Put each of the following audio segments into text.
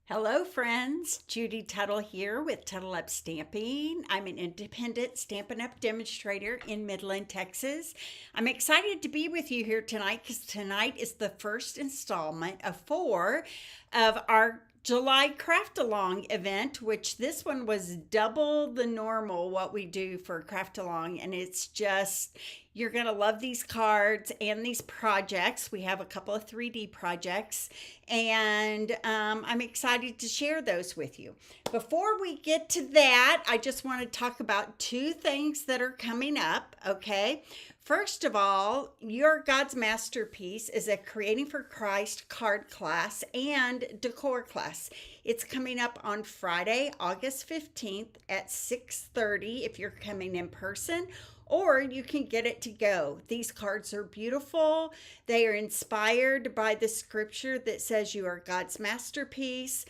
Hello, friends. Judy Tuttle here with Tuttle Up Stamping. I'm an independent Stampin' Up demonstrator in Midland, Texas. I'm excited to be with you here tonight because tonight is the first installment of 4 of our July Craft Along event, which this one was double the normal what we do for Craft Along, and it's just you're going to love these cards and these projects. We have a couple of 3D projects, and I'm excited to share those with you. Before we get to that, I just want to talk about 2 things that are coming up, okay? First of all, Your God's Masterpiece is a Creating for Christ card class and decor class. It's coming up on Friday, August 15th at 6:30 if you're coming in person, or you can get it to go. These cards are beautiful. They are inspired by the scripture that says you are God's masterpiece.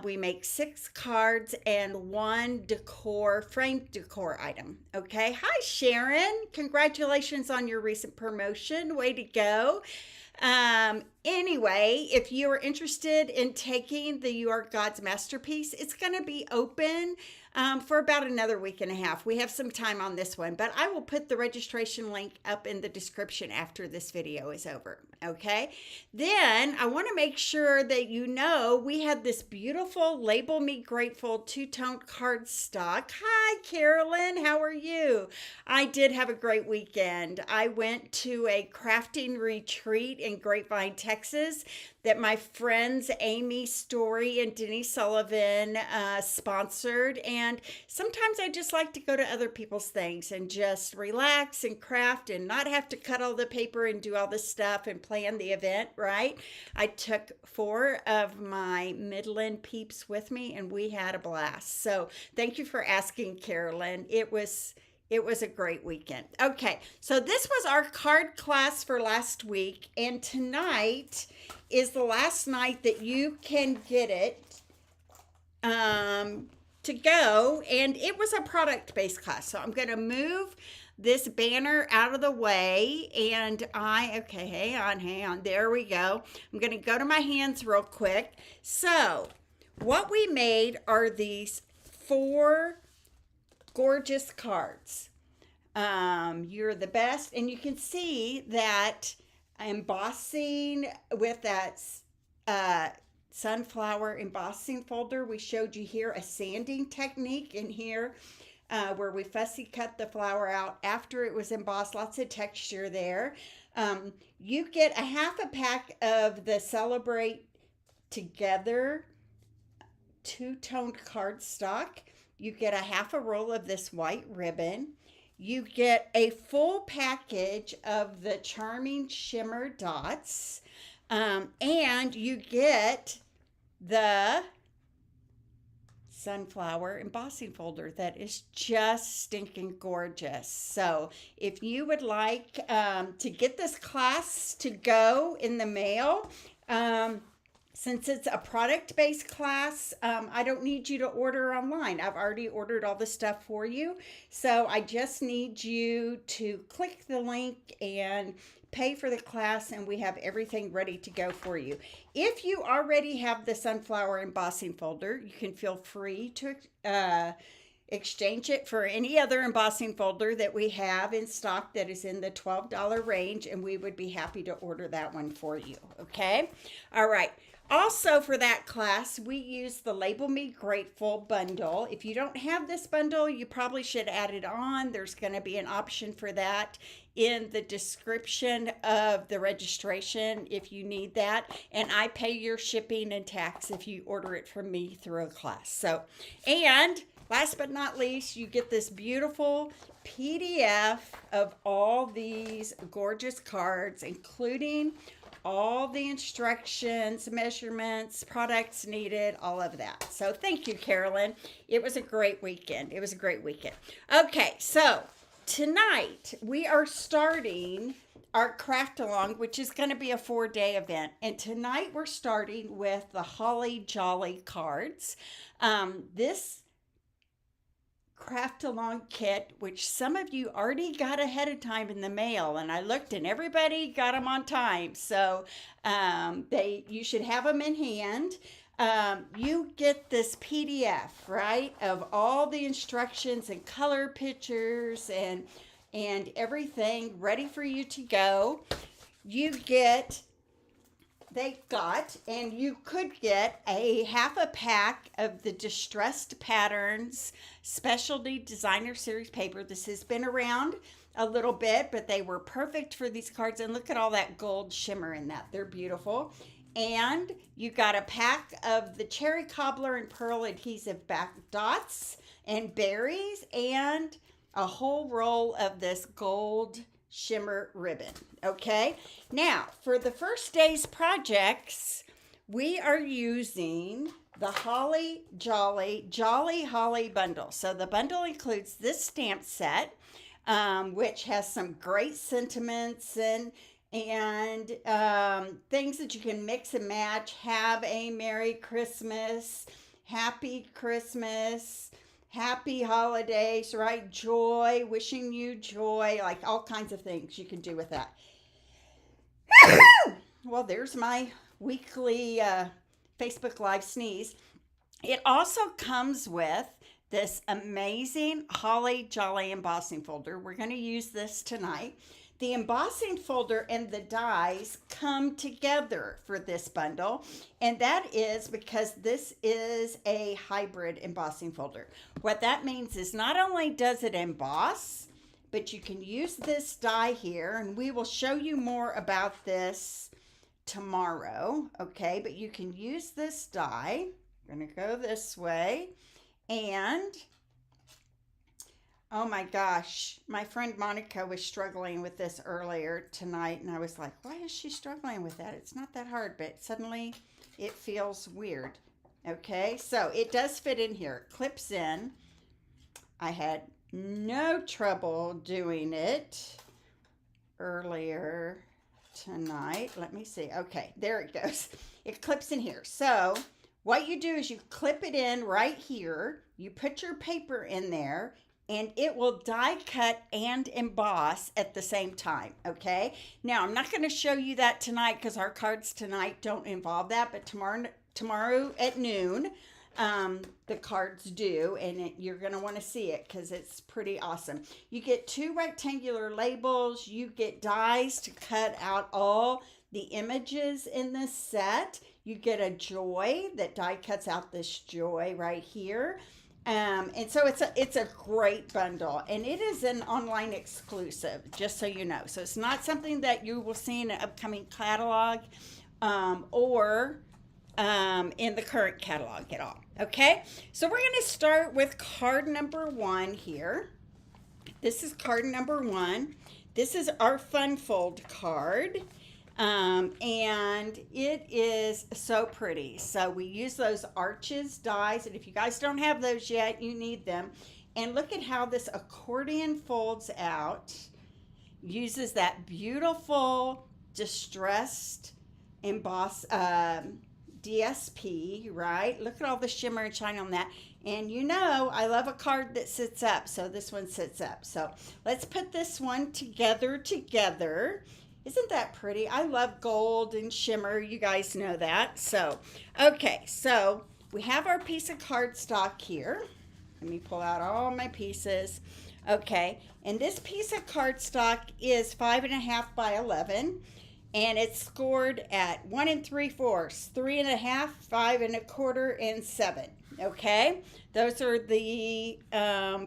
We make 6 cards and 1 framed decor item. Okay. Hi, Sharon. Congratulations on your recent promotion. Way to go. Anyway, if you are interested in taking the You Are God's Masterpiece, it's going to be open for about another week and a half. We have some time on this one, but I will put the registration link up in the description after this video is over. Okay. Then I want to make sure that you know we had this beautiful Label Me Grateful 2-tone card stock. Hi, Carolyn. How are you? I did have a great weekend. I went to a crafting retreat in Grapevine, Texas that my friends Amy Story and Denise Sullivan sponsored. And sometimes I just like to go to other people's things and just relax and craft and not have to cut all the paper and do all the stuff and plan the event, right? I took 4 of my Midland peeps with me and we had a blast. So thank you for asking, Carolyn. It was a great weekend. Okay, so this was our card class for last week, and tonight is the last night that you can get it to go, and it was a product-based class. So I'm going to move this banner out of the way, and okay, hang on, there we go. I'm going to go to my hands real quick. So what we made are these 4 gorgeous cards. You're the best, and you can see that embossing with that sunflower embossing folder. We showed you here a sanding technique in here where we fussy cut the flower out after it was embossed. Lots of texture there. You get a half a pack of the Celebrate Together 2-toned cardstock. You get a half a roll of this white ribbon. You get a full package of the Charming Shimmer Dots. And you get the sunflower embossing folder that is just stinking gorgeous. So if you would like to get this class to go in the mail, since it's a product-based class, I don't need you to order online. I've already ordered all the stuff for you. So I just need you to click the link and pay for the class, and we have everything ready to go for you. If you already have the sunflower embossing folder, you can feel free to exchange it for any other embossing folder that we have in stock that is in the $12 range, and we would be happy to order that one for you. Okay? All right. Also for that class, we use the Label Me Grateful bundle. If you don't have this bundle, you probably should add it on. There's going to be an option for that in the description of the registration if you need that. And I pay your shipping and tax if you order it from me through a class. So, and last but not least, you get this beautiful PDF of all these gorgeous cards, including all the instructions, measurements, products needed, all of that. So thank you, Carolyn. It was a great weekend. It was a great weekend. Okay, so tonight we are starting our craft along, which is going to be a 4-day event. And tonight we're starting with the Holly Jolly cards. This craft along kit, which some of you already got ahead of time in the mail, and I looked and everybody got them on time, so you should have them in hand. you get this PDF, right, of all the instructions and color pictures and everything ready for you to go. You get and you could get a half a pack of the Distressed Patterns Specialty Designer Series paper. This has been around a little bit, but they were perfect for these cards. And look at all that gold shimmer in that. They're beautiful. And you got a pack of the Cherry Cobbler and Pearl Adhesive Back Dots and Berries, and a whole roll of this gold shimmer ribbon. Okay, now for the first day's projects, we are using the Holly Jolly Holly bundle. So the bundle includes this stamp set, which has some great sentiments and things that you can mix and match. Have a Merry Christmas, Happy Christmas, Happy Holidays, right? Joy, wishing you joy, like all kinds of things you can do with that. Well, there's my weekly Facebook Live sneeze. It also comes with this amazing Holly Jolly embossing folder. We're going to use this tonight. The embossing folder and the dies come together for this bundle, and that is because this is a hybrid embossing folder. What that means is not only does it emboss, but you can use this die here, and we will show you more about this tomorrow, okay? But you can use this die. We're going to go this way, and oh my gosh, my friend Monica was struggling with this earlier tonight, and I was like, why is she struggling with that? It's not that hard, but suddenly it feels weird. Okay, so it does fit in here. It clips in. I had no trouble doing it earlier tonight. Let me see. Okay, there it goes. It clips in here. So what you do is you clip it in right here. You put your paper in there, and it will die cut and emboss at the same time, okay? Now, I'm not going to show you that tonight because our cards tonight don't involve that, but tomorrow at noon, the cards do, and you're going to want to see it because it's pretty awesome. You get 2 rectangular labels. You get dies to cut out all the images in this set. You get a joy that die cuts out this joy right here. And so it's a great bundle, and it is an online exclusive, just so you know. So it's not something that you will see in an upcoming catalog or in the current catalog at all. Okay, so we're going to start with card number 1 here. This is card number 1. This is our Fun Fold card. And it is so pretty. So we use those arches dies, and if you guys don't have those yet, you need them. And look at how this accordion folds out, uses that beautiful distressed emboss DSP, right? Look at all the shimmer and shine on that. And you know, I love a card that sits up, so this one sits up. So let's put this one together. Isn't that pretty? I love gold and shimmer. You guys know that. So, okay. So, we have our piece of cardstock here. Let me pull out all my pieces. Okay. And this piece of cardstock is 5.5 by 11. And it's scored at 1 3/4, 3.5, 5 1/4, and 7. Okay. Those are the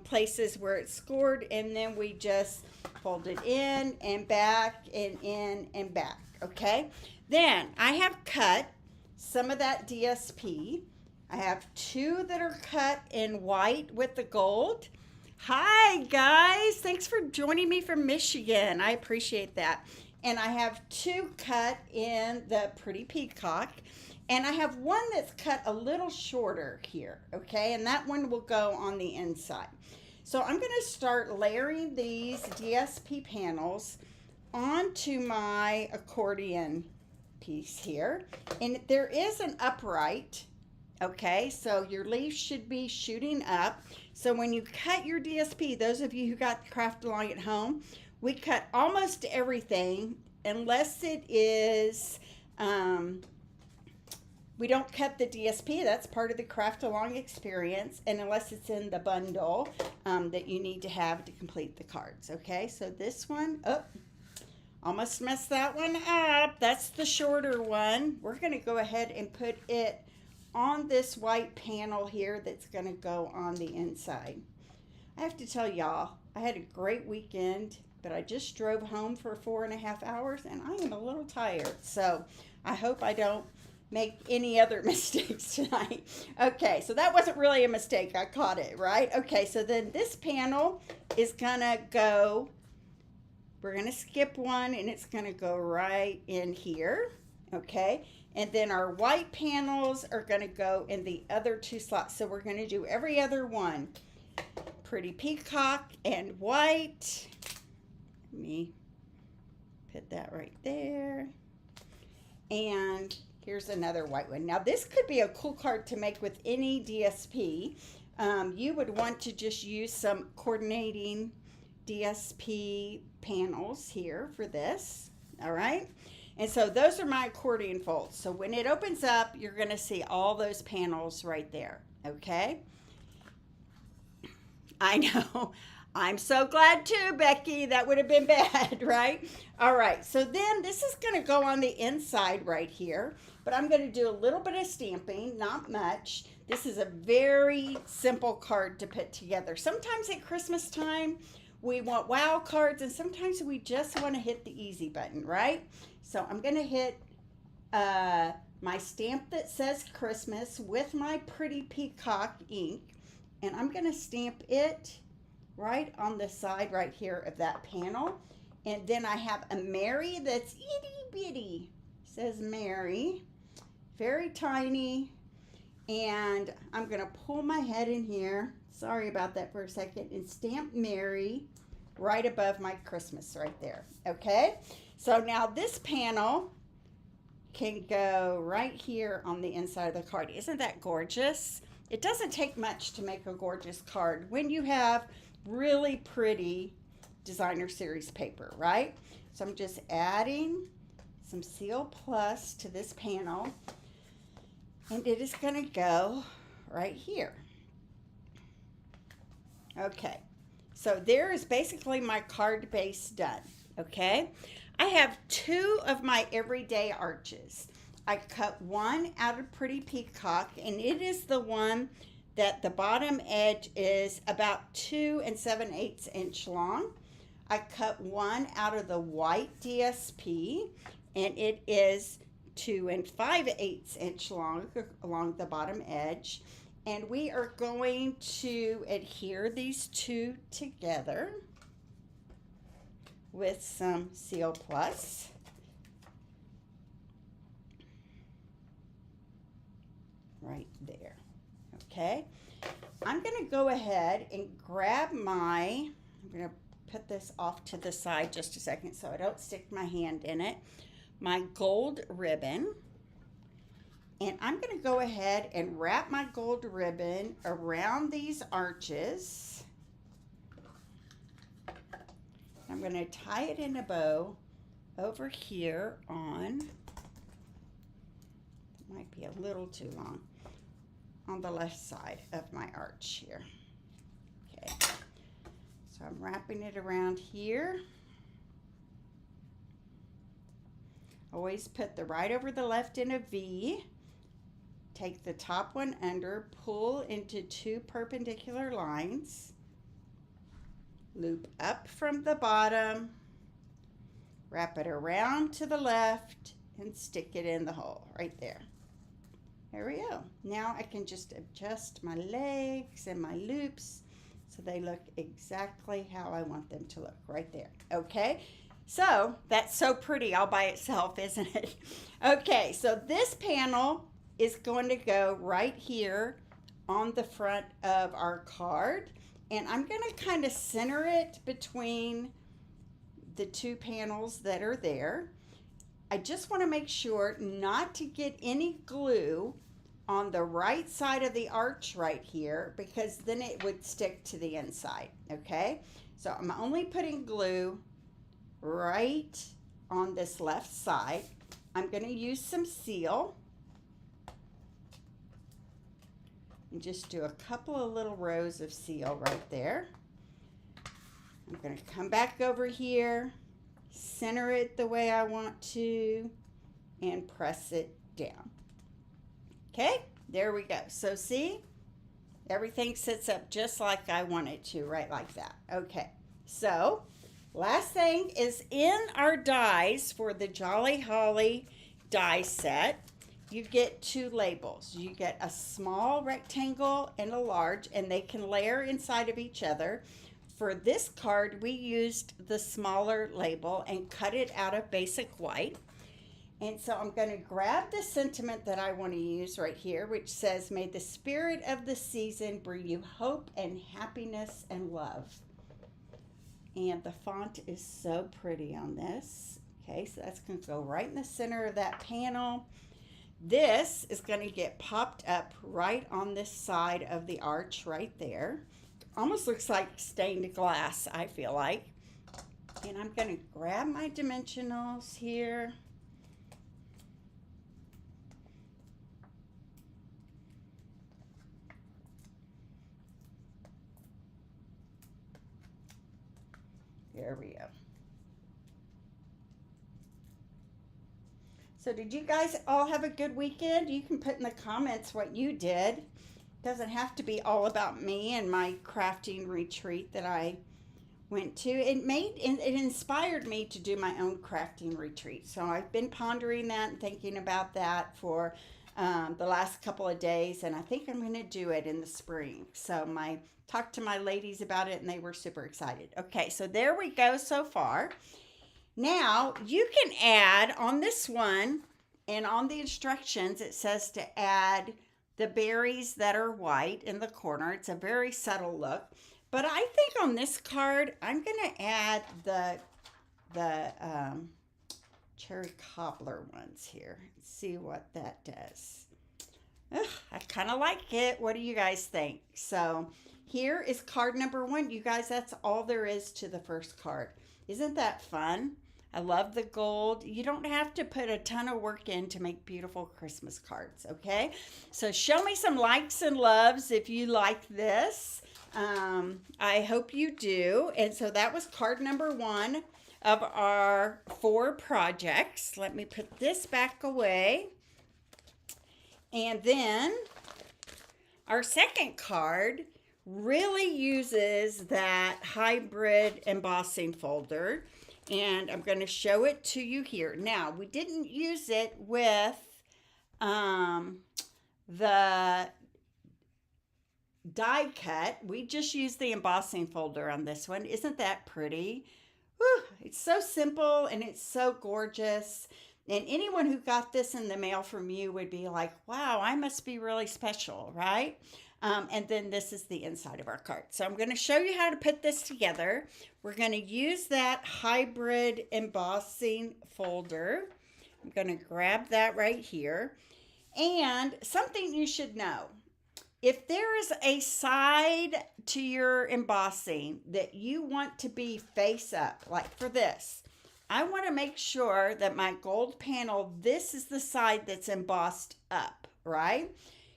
places where it's scored. And then we just fold it in and back and in and back, okay? Then I have cut some of that DSP. I have 2 that are cut in white with the gold. Hi, guys. Thanks for joining me from Michigan. I appreciate that. And I have 2 cut in the Pretty Peacock. And I have 1 that's cut a little shorter here, okay? And that one will go on the inside. So I'm going to start layering these DSP panels onto my accordion piece here. And there is an upright, okay? So your leaf should be shooting up. So when you cut your DSP, those of you who got Craft Along at home, we cut almost everything unless it is, We don't cut the DSP. That's part of the craft along experience, and unless it's in the bundle that you need to have to complete the cards. Okay, so this one, oh, almost messed that one up. That's the shorter one. We're going to go ahead and put it on this white panel here that's going to go on the inside. I have to tell y'all, I had a great weekend, but I just drove home for 4.5 hours, and I am a little tired. So I hope I don't make any other mistakes tonight. Okay, so that wasn't really a mistake. I caught it, right? Okay, so then this panel is gonna go, we're gonna skip one, and it's gonna go right in here, okay? And then our white panels are gonna go in the other 2 slots. So we're gonna do every other one. Pretty peacock and white. Let me put that right there. And here's another white one. Now this could be a cool card to make with any DSP. You would want to just use some coordinating DSP panels here for this, all right? And so those are my accordion folds. So when it opens up, you're gonna see all those panels right there, okay? I know. I'm so glad too, Becky. That would have been bad, right? All right, so then this is going to go on the inside right here, but I'm going to do a little bit of stamping, not much. This is a very simple card to put together. Sometimes at Christmas time, we want wow cards, and sometimes we just want to hit the easy button, right? So I'm going to hit my stamp that says Christmas with my pretty peacock ink, and I'm going to stamp it right on the side right here of that panel. And then I have a Mary that's itty bitty. Says Mary. Very tiny. And I'm going to pull my head in here. Sorry about that for a second. And stamp Mary right above my Christmas right there. Okay? So now this panel can go right here on the inside of the card. Isn't that gorgeous? It doesn't take much to make a gorgeous card when you have really pretty designer series paper, right? So I'm just adding some Seal Plus to this panel, and it is going to go right here. Okay, so there is basically my card base done, okay? I have 2 of my everyday arches. I cut one out of Pretty Peacock, and it is the one that the bottom edge is about 2 7/8 inch long. I cut one out of the white DSP, and it is 2 5/8 inch long along the bottom edge. And we are going to adhere these 2 together with some Seal Plus. Right there. Okay, I'm going to go ahead and grab I'm going to put this off to the side just a second so I don't stick my hand in it, my gold ribbon. And I'm going to go ahead and wrap my gold ribbon around these arches. I'm going to tie it in a bow over here on, it might be a little too long, on the left side of my arch here. Okay, so I'm wrapping it around here. Always put the right over the left in a V. Take the top one under, pull into 2 perpendicular lines, loop up from the bottom, wrap it around to the left, and stick it in the hole right there. There we go. Now I can just adjust my legs and my loops so they look exactly how I want them to look right there. Okay, so that's so pretty all by itself, isn't it? Okay, so this panel is going to go right here on the front of our card, and I'm going to kind of center it between the 2 panels that are there. I just want to make sure not to get any glue on the right side of the arch right here, because then it would stick to the inside, okay? So I'm only putting glue right on this left side. I'm going to use some seal, and just do a couple of little rows of seal right there. I'm going to come back over here, center it the way I want to, and press it down. Okay, there we go. So see, everything sits up just like I want it to, right like that. Okay, so last thing is in our dies for the Jolly Holly die set, you get two labels. You get a small rectangle and a large, and they can layer inside of each other. For this card, we used the smaller label and cut it out of basic white. And so I'm going to grab the sentiment that I want to use right here, which says, "May the spirit of the season bring you hope and happiness and love." And the font is so pretty on this. Okay, so that's going to go right in the center of that panel. This is going to get popped up right on this side of the arch right there. Almost looks like stained glass, I feel like. And I'm going to grab my dimensionals here. There we go. So did you guys all have a good weekend? You can put in the comments what you did. It doesn't have to be all about me and my crafting retreat that I went to. It inspired me to do my own crafting retreat. So I've been pondering that and thinking about that for the last couple of days, and I think I'm going to do it in the spring. So talked to my ladies about it, and they were super excited. Okay, so there we go so far. Now you can add on this one, and on the instructions it says to add the berries that are white in the corner. It's a very subtle look, but I think on this card I'm going to add the cherry cobbler ones here. Let's see what that does. Ugh, I kind of like it. What do you guys think? So here is card number 1. You guys, that's all there is to the first card. Isn't that fun? I love the gold. You don't have to put a ton of work in to make beautiful Christmas cards, okay? So show me some likes and loves if you like this. I hope you do. And so that was card number 1 of our 4 projects. Let me put this back away. And then our second card really uses that hybrid embossing folder, and I'm going to show it to you here. Now, we didn't use it with the die cut. We just used the embossing folder on this one. Isn't that pretty? Whew, it's so simple and it's so gorgeous. And anyone who got this in the mail from you would be like, wow, I must be really special, right? And then this is the inside of our card. So I'm going to show you how to put this together. We're going to use that hybrid embossing folder. I'm going to grab that right here. And something you should know, if there is a side to your embossing that you want to be face up, like for this, I want to make sure that my gold panel, this is the side that's embossed up, right?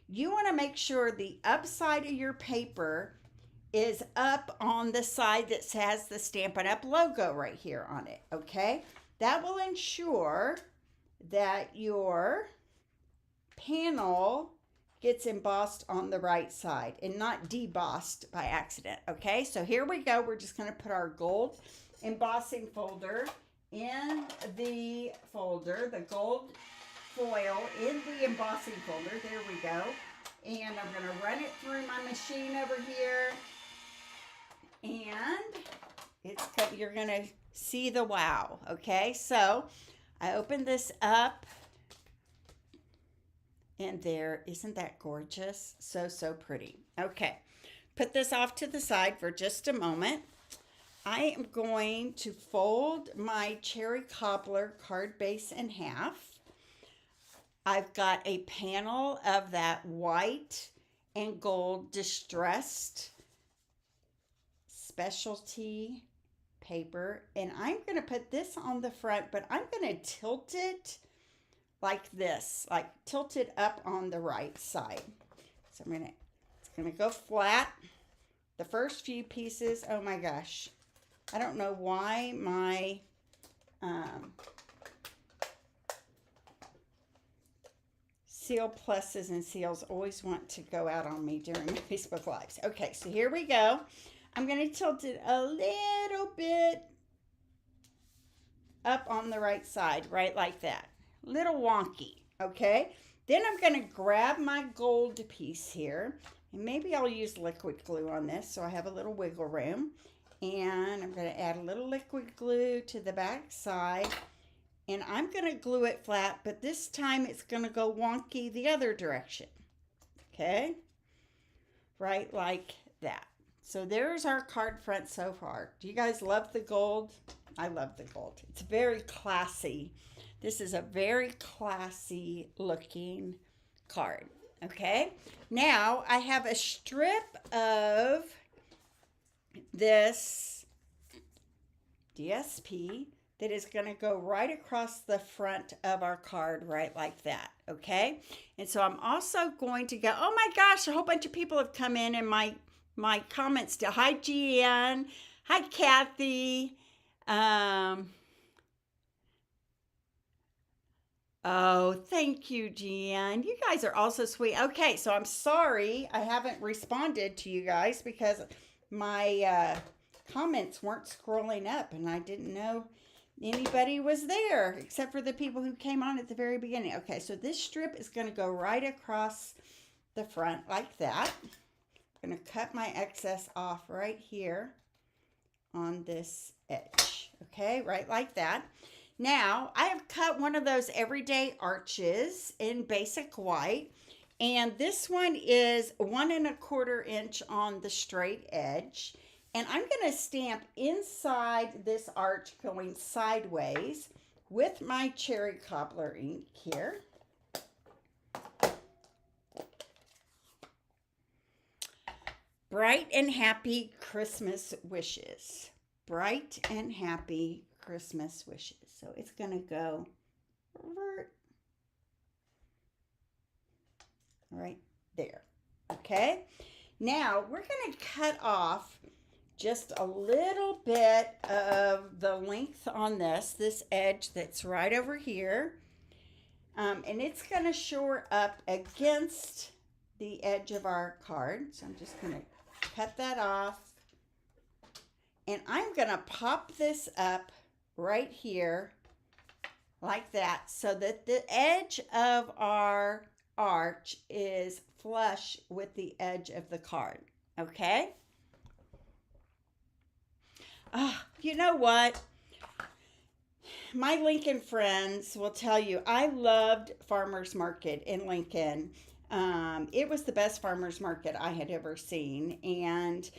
You want to make sure the upside of your paper is up on the side that has the Stampin' Up! Logo right here on it, okay? That will ensure that your panel gets embossed on the right side and not debossed by accident, okay? So here we go. We're just going to put our gold embossing folder in the folder, the gold foil in the embossing folder. There we go. And I'm going to run it through my machine over here. And you're going to see the wow. Okay, so I open this up. And there, isn't that gorgeous? So, so pretty. Okay, put this off to the side for just a moment. I am going to fold my cherry cobbler card base in half. I've got a panel of that white and gold distressed specialty paper, and I'm going to put this on the front, but I'm going to tilt it like this, like tilt it up on the right side. So I'm going to going to go flat. The first few pieces, oh my gosh. I don't know why my seal pluses and seals always want to go out on me during my Facebook Lives. Okay, so here we go. I'm going to tilt it a little bit up on the right side, right like that. Little wonky, okay? Then I'm going to grab my gold piece here, and maybe I'll use liquid glue on this so I have a little wiggle room. And I'm going to add a little liquid glue to the back side, and I'm going to glue it flat, but this time it's going to go wonky the other direction, okay? Right like that. So there's our card front so far. Do you guys love the gold? I love the gold. It's very classy. This is a very classy looking card, okay? Now I have a strip of this DSP that is going to go right across the front of our card, right like that, okay? And so I'm also going to go, oh my gosh, a whole bunch of people have come in my comments to, hi Gian, hi Kathy, oh, thank you, Gian. You guys are also sweet. Okay, so I'm sorry I haven't responded to you guys because my comments weren't scrolling up and I didn't know anybody was there except for the people who came on at the very beginning. Okay, so this strip is going to go right across the front like that. I'm going to cut my excess off right here on this edge. Okay, right like that. Now, I have cut one of those everyday arches in basic white, and this one is 1 1/4 inch on the straight edge, and I'm going to stamp inside this arch going sideways with my cherry cobbler ink here. Bright and happy Christmas wishes. Bright and happy Christmas wishes. So it's going to go right there. Okay. Now we're going to cut off just a little bit of the length on this edge that's right over here. And it's going to shore up against the edge of our card. So I'm just going to cut that off. And I'm going to pop this up right here like that so that the edge of our arch is flush with the edge of the card. Okay? You know what? My Lincoln friends will tell you I loved Farmers Market in Lincoln. It was the best farmers market I had ever seen, and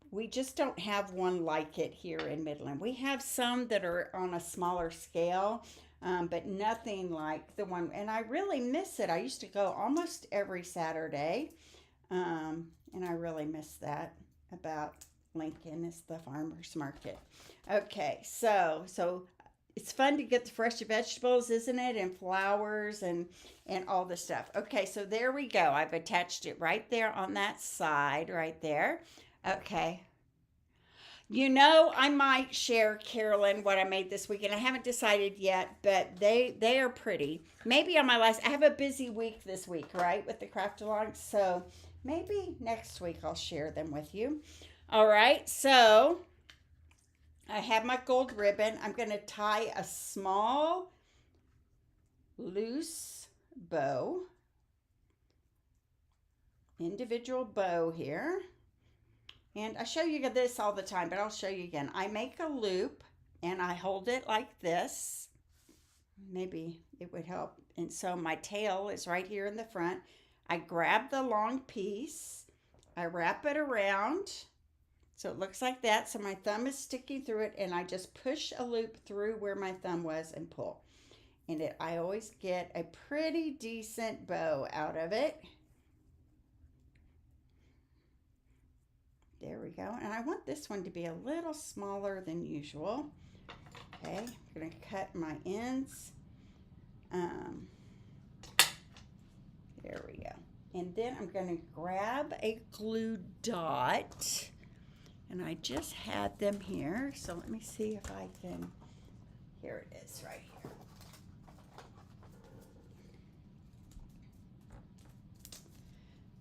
we just don't have one like it here in Midland. We have some that are on a smaller scale, but nothing like the one, and I really miss it. I used to go almost every Saturday, and I really miss that about Lincoln is the farmers market. Okay, so it's fun to get the fresh vegetables, isn't it? And flowers and all the stuff. Okay, so there we go. I've attached it right there on that side right there. Okay. You know, I might share, Carolyn, what I made this weekend. I haven't decided yet, but they are pretty. Maybe on my last, I have a busy week this week, right, with the craft-alongs. So maybe next week I'll share them with you. All right, so I have my gold ribbon. I'm going to tie a small loose bow, individual bow here. And I show you this all the time, but I'll show you again. I make a loop and I hold it like this. Maybe it would help. And so my tail is right here in the front. I grab the long piece. I wrap it around. So it looks like that. So my thumb is sticking through it, and I just push a loop through where my thumb was and pull. And I always get a pretty decent bow out of it. There we go. And I want this one to be a little smaller than usual. Okay, I'm going to cut my ends. There we go. And then I'm going to grab a glue dot. And I just had them here. So let me see if I can, here it is right here.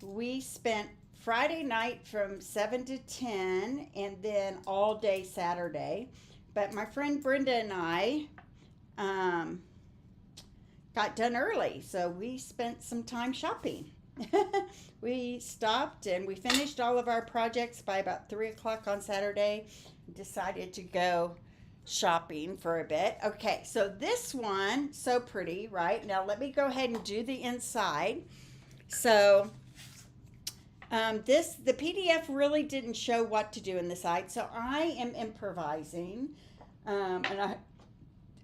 We spent Friday night from 7 to 10 and then all day Saturday. But my friend Brenda and I got done early, so we spent some time shopping. We stopped and we finished all of our projects by about 3 o'clock on Saturday. Decided to go shopping for a bit. Okay, so this one, so pretty, right? Now let me go ahead and do the inside. So the PDF really didn't show what to do in the side, so I am improvising, and I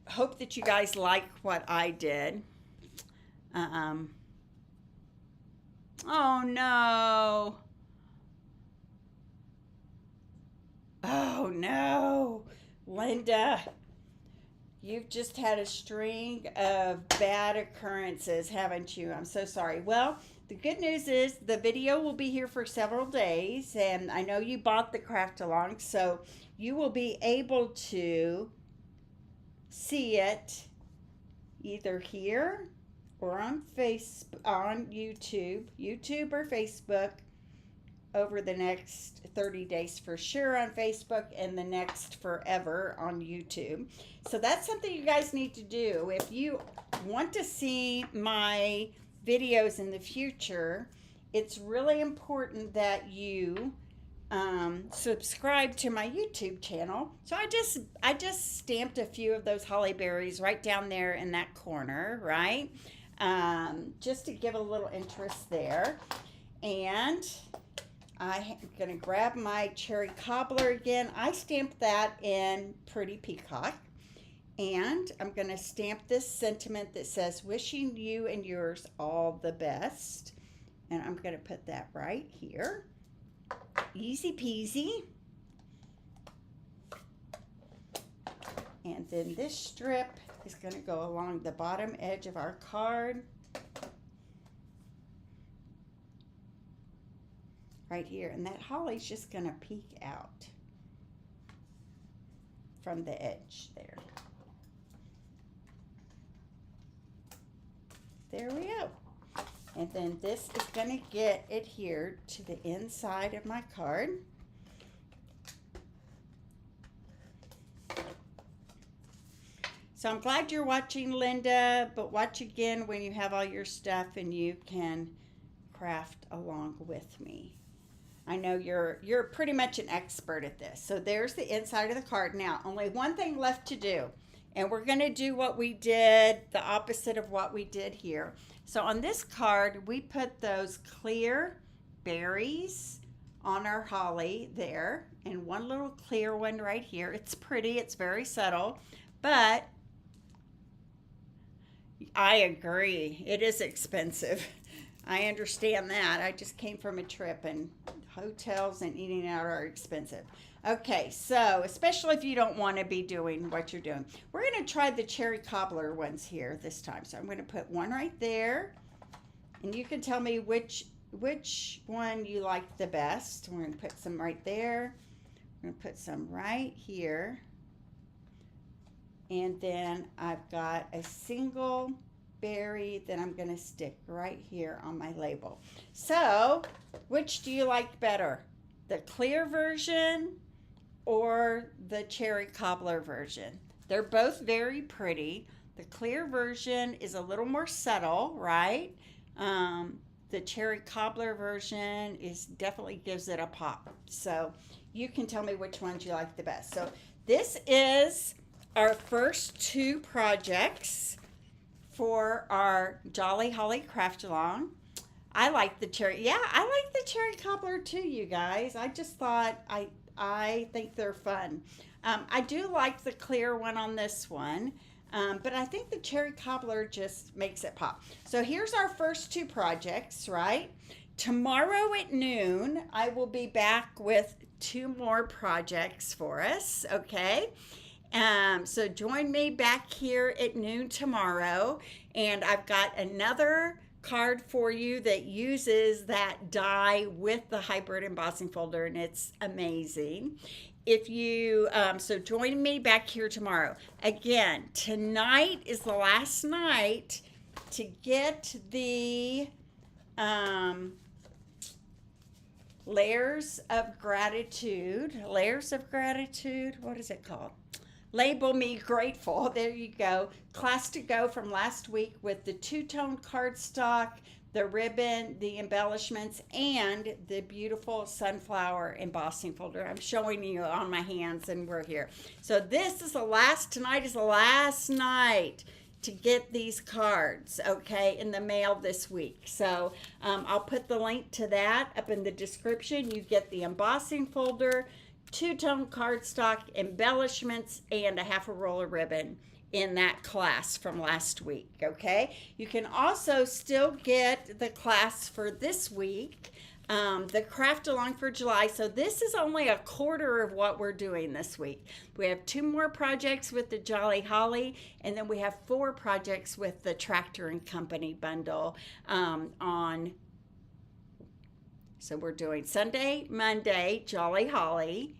hope that you guys like what I did. Oh no. Oh no. Linda, you've just had a string of bad occurrences, haven't you? I'm so sorry. Well, the good news is the video will be here for several days, and I know you bought the craft along, so you will be able to see it either here or on YouTube or Facebook over the next 30 days for sure on Facebook, and the next forever on YouTube. So that's something you guys need to do. If you want to see my videos in the future, it's really important that you subscribe to my YouTube channel. So I just stamped a few of those holly berries right down there in that corner, right? Just to give a little interest there. And I'm going to grab my cherry cobbler again. I stamped that in Pretty Peacock. And I'm going to stamp this sentiment that says, wishing you and yours all the best. And I'm going to put that right here. Easy peasy. And then this strip is going to go along the bottom edge of our card. Right here. And that holly's just going to peek out from the edge there. There we go. And then this is going to get adhered to the inside of my card. So I'm glad you're watching, Linda, but watch again when you have all your stuff and you can craft along with me. I know you're pretty much an expert at this. So there's the inside of the card. Now, only one thing left to do. And we're going to do what we did, the opposite of what we did here. So on this card, we put those clear berries on our holly there. And one little clear one right here. It's pretty. It's very subtle. But I agree. It is expensive. I understand that. I just came from a trip, and hotels and eating out are expensive. Okay, so especially if you don't want to be doing what you're doing. We're going to try the cherry cobbler ones here this time. So I'm going to put one right there, and you can tell me which one you like the best. We're going to put some right there. We're going to put some right here. And then I've got a single berry that I'm going to stick right here on my label. So, which do you like better? The clear version or the cherry cobbler version? They're both very pretty. The clear version is a little more subtle, right? The cherry cobbler version definitely gives it a pop. So you can tell me which ones you like the best. So this is our first two projects for our Jolly Holly Craft Along. I like the cherry. Yeah, I like the cherry cobbler too, you guys. I just thought I think they're fun. I do like the clear one on this one, but I think the cherry cobbler just makes it pop. So here's our first two projects, right? Tomorrow at noon, I will be back with two more projects for us, okay? So join me back here at noon tomorrow, and I've got another card for you that uses that die with the hybrid embossing folder, and it's amazing. If you so join me back here tomorrow. Again, tonight is the last night to get the layers of gratitude, what is it called? Label Me Grateful. There you go. Class to go from last week with the two-tone cardstock, the ribbon, the embellishments, and the beautiful sunflower embossing folder. I'm showing you on my hands, and we're here. So tonight is the last night to get these cards, okay, in the mail this week. So I'll put the link to that up in the description. You get the embossing folder, two-tone cardstock, embellishments, and a half a roll of ribbon in that class from last week, okay? You can also still get the class for this week, the Craft Along for July. So this is only a quarter of what we're doing this week. We have 2 more projects with the Jolly Holly, and then we have 4 projects with the Tractor and Company bundle so we're doing Sunday, Monday, Jolly Holly,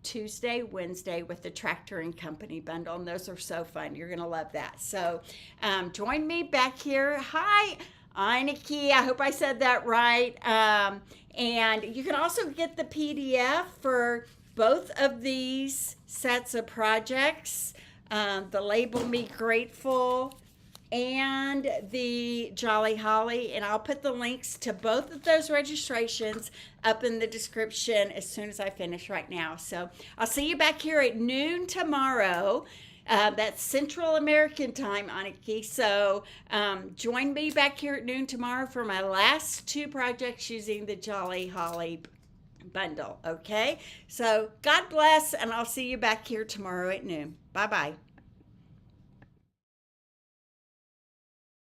Tuesday, Wednesday with the Tractor and Company bundle, and those are so fun. You're going to love that. So join me back here. Hi, Aniki. I hope I said that right. And you can also get the PDF for both of these sets of projects, the Label Me Grateful and the Jolly Holly, and I'll put the links to both of those registrations up in the description as soon as I finish right now. So I'll see you back here at noon tomorrow. That's Central American time, Aniki. So join me back here at noon tomorrow for my last 2 projects using the Jolly Holly bundle, okay? So God bless, and I'll see you back here tomorrow at noon. Bye-bye.